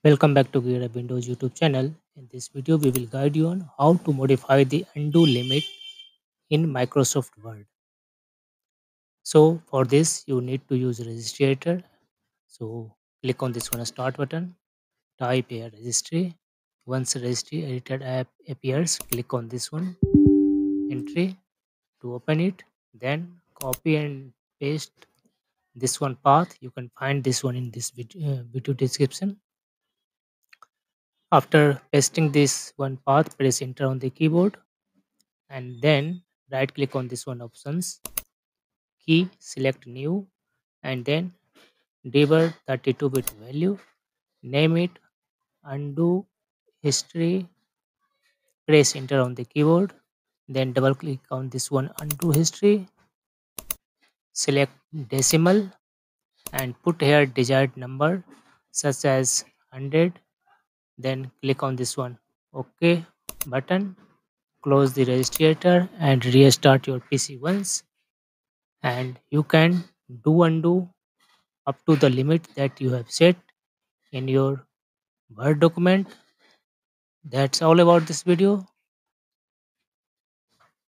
Welcome back to GearUpWindows YouTube channel. In this video, we will guide you on how to modify the undo limit in Microsoft Word. So for this, you need to use registrator. So click on this one start button, type here registry. Once registry edited app appears, click on this one entry to open it. Then copy and paste this one path. You can find this one in this video description. After pasting this one path, press enter on the keyboard and then right click on this one options key, select new and then debug 32-bit value, name it undo history, press enter on the keyboard, then double click on this one undo history, select decimal and put here desired number such as 100, then click on this one OK button, close the registrator and restart your PC once, and you can do undo up to the limit that you have set in your Word document. That's all about this video.